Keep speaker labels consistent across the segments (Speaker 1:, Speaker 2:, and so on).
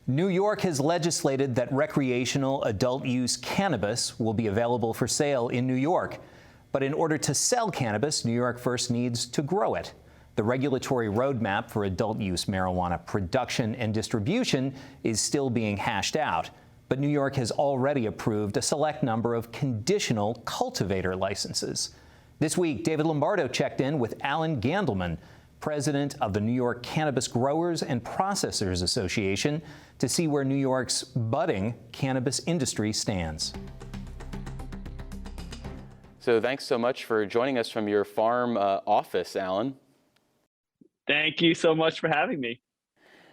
Speaker 1: New York has legislated that recreational adult use cannabis will be available for sale in New York. But in order to sell cannabis, New York first needs to grow it. The regulatory roadmap for adult use marijuana production and distribution is still being hashed out. But New York has already approved a select number of conditional cultivator licenses. This week, David Lombardo checked in with Allan Gandelman, president of the New York Cannabis Growers and Processors Association, to see where New York's budding cannabis industry stands.
Speaker 2: So thanks so much for joining us from your farm office, Allan.
Speaker 3: Thank you so much for having me.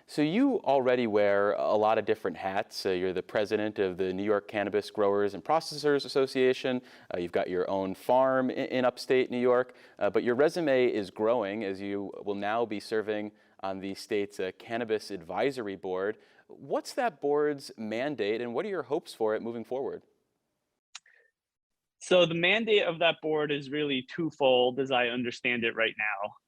Speaker 2: So you already wear a lot of different hats. You're the president of the New York Cannabis Growers and Processors Association. You've got your own farm in upstate New York, but your resume is growing as you will now be serving on the state's Cannabis Advisory Board. What's that board's mandate and what are your hopes for it moving forward?
Speaker 3: So the mandate of that board is really twofold as I understand it right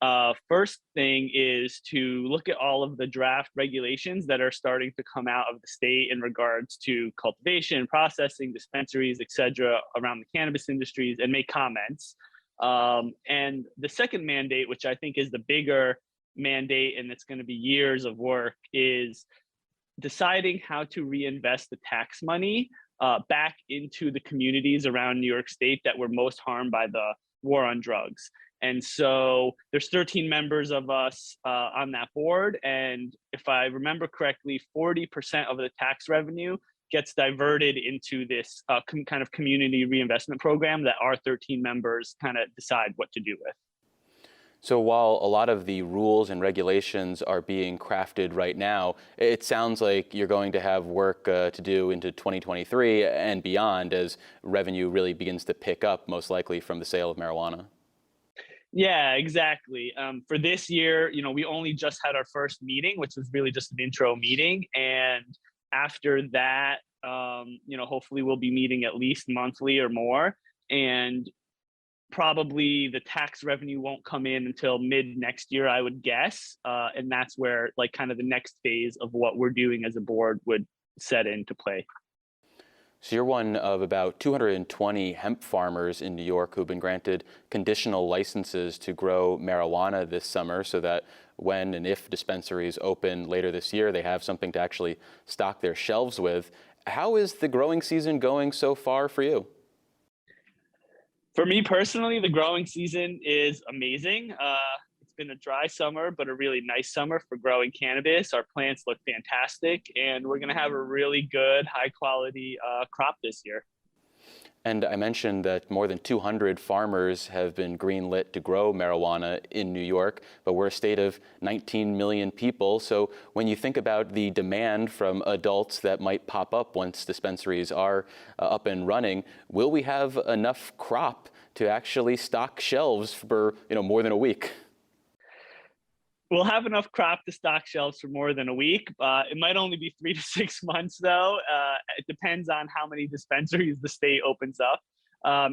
Speaker 3: now. First thing is to look at all of the draft regulations that are starting to come out of the state in regards to cultivation, processing, dispensaries, et cetera, around the cannabis industries and make comments. And the second mandate, which I think is the bigger mandate and it's going to be years of work, is deciding how to reinvest the tax money back into the communities around New York State that were most harmed by the war on drugs. And so there's 13 members of us on that board. And if I remember correctly, 40% of the tax revenue gets diverted into this kind of community reinvestment program that our 13 members kind of decide what to do with.
Speaker 2: So while a lot of the rules and regulations are being crafted right now, it sounds like you're going to have work to do into 2023 and beyond as revenue really begins to pick up, most likely from the sale of marijuana.
Speaker 3: Yeah, exactly. For this year, we only just had our first meeting, which was really just an intro meeting. And after that, hopefully we'll be meeting at least monthly or more. And probably the tax revenue won't come in until mid next year, I would guess. And that's where kind of the next phase of what we're doing as a board would set into play.
Speaker 2: So you're one of about 220 hemp farmers in New York who've been granted conditional licenses to grow marijuana this summer so that when and if dispensaries open later this year, they have something to actually stock their shelves with. How is the growing season going so far for you?
Speaker 3: For me personally, the growing season is amazing. It's been a dry summer, but a really nice summer for growing cannabis. Our plants look fantastic, and we're going to have a really good, high quality crop this year.
Speaker 2: And I mentioned that more than 200 farmers have been greenlit to grow marijuana in New York, but we're a state of 19 million people. So when you think about the demand from adults that might pop up once dispensaries are up and running, will we have enough crop to actually stock shelves for more than a week?
Speaker 3: We'll have enough crop to stock shelves for more than a week. It might only be 3 to 6 months, though. It depends on how many dispensaries the state opens up.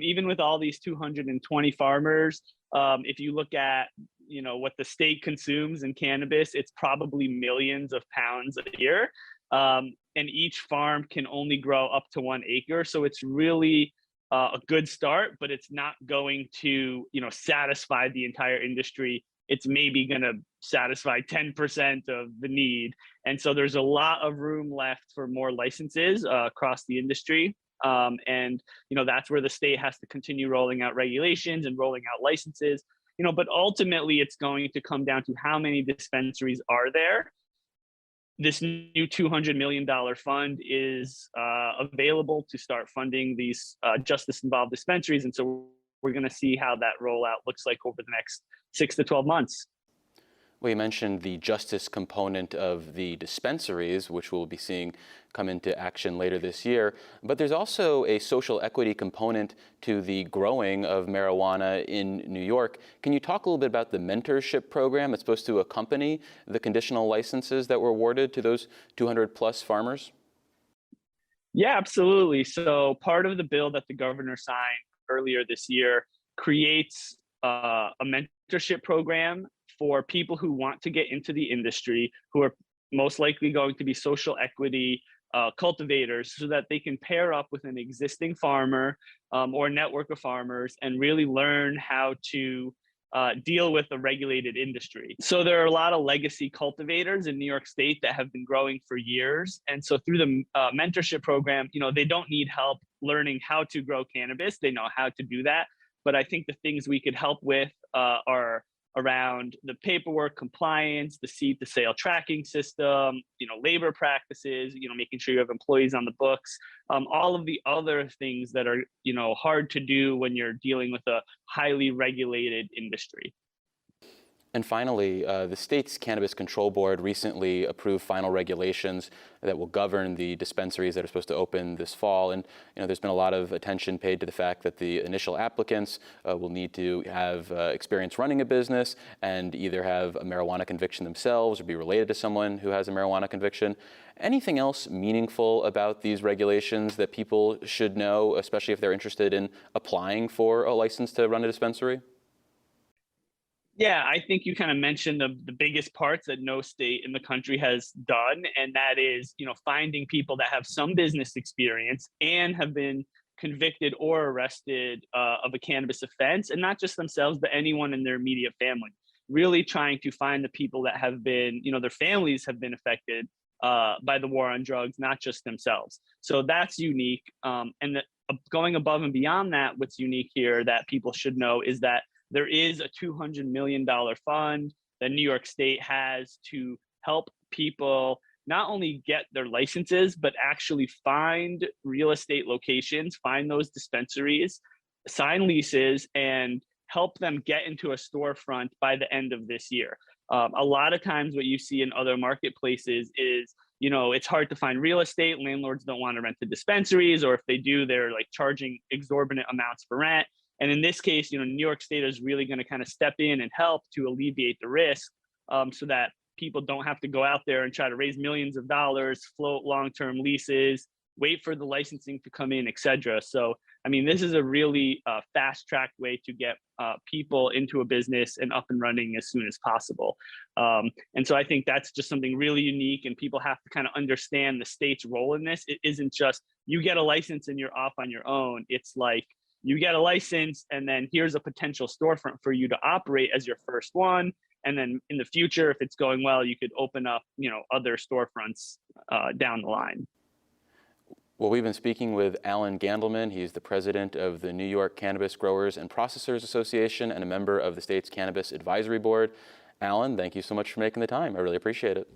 Speaker 3: Even with all these 220 farmers, if you look at what the state consumes in cannabis, it's probably millions of pounds a year. And each farm can only grow up to 1 acre. So it's really a good start, but it's not going to satisfy the entire industry. It's maybe going to satisfy 10% of the need. And so there's a lot of room left for more licenses across the industry. And that's where the state has to continue rolling out regulations and rolling out licenses. But ultimately, it's going to come down to how many dispensaries are there. This new $200 million fund is available to start funding these justice-involved dispensaries. And so we're going to see how that rollout looks like over the next 6 to 12 months.
Speaker 2: Well, you mentioned the justice component of the dispensaries, which we'll be seeing come into action later this year. But there's also a social equity component to the growing of marijuana in New York. Can you talk a little bit about the mentorship program that's supposed to accompany the conditional licenses that were awarded to those 200 plus farmers?
Speaker 3: Yeah, absolutely. So part of the bill that the governor signed earlier this year creates a mentorship program for people who want to get into the industry, who are most likely going to be social equity cultivators, so that they can pair up with an existing farmer or network of farmers and really learn how to deal with a regulated industry. So there are a lot of legacy cultivators in New York State that have been growing for years. And so through the mentorship program, they don't need help learning how to grow cannabis. They know how to do that. But I think the things we could help with are around the paperwork, compliance, the seed to sale tracking system, labor practices, making sure you have employees on the books, all of the other things that are, hard to do when you're dealing with a highly regulated industry.
Speaker 2: And finally, the state's Cannabis Control Board recently approved final regulations that will govern the dispensaries that are supposed to open this fall. And there's been a lot of attention paid to the fact that the initial applicants will need to have experience running a business and either have a marijuana conviction themselves or be related to someone who has a marijuana conviction. Anything else meaningful about these regulations that people should know, especially if they're interested in applying for a license to run a dispensary?
Speaker 3: Yeah, I think you kind of mentioned the biggest parts that no state in the country has done, and that is, finding people that have some business experience and have been convicted or arrested of a cannabis offense, and not just themselves, but anyone in their immediate family. Really trying to find the people that have been, their families have been affected by the war on drugs, not just themselves. So that's unique. Going above and beyond that, what's unique here that people should know is that there is a $200 million fund that New York State has to help people not only get their licenses, but actually find real estate locations, find those dispensaries, sign leases, and help them get into a storefront by the end of this year. A lot of times what you see in other marketplaces is, it's hard to find real estate. Landlords don't want to rent the dispensaries, or if they do, they're like charging exorbitant amounts for rent. And in this case, New York State is really going to kind of step in and help to alleviate the risk so that people don't have to go out there and try to raise millions of dollars, float long-term leases, wait for the licensing to come in, et cetera. So, this is a really fast-tracked way to get people into a business and up and running as soon as possible. And so I think that's just something really unique, and people have to kind of understand the state's role in this. It isn't just you get a license and you're off on your own. It's like, you get a license, and then here's a potential storefront for you to operate as your first one. And then in the future, if it's going well, you could open up, other storefronts down the line.
Speaker 2: Well, we've been speaking with Allan Gandelman. He's the president of the New York Cannabis Growers and Processors Association and a member of the state's Cannabis Advisory Board. Allan, thank you so much for making the time. I really appreciate it.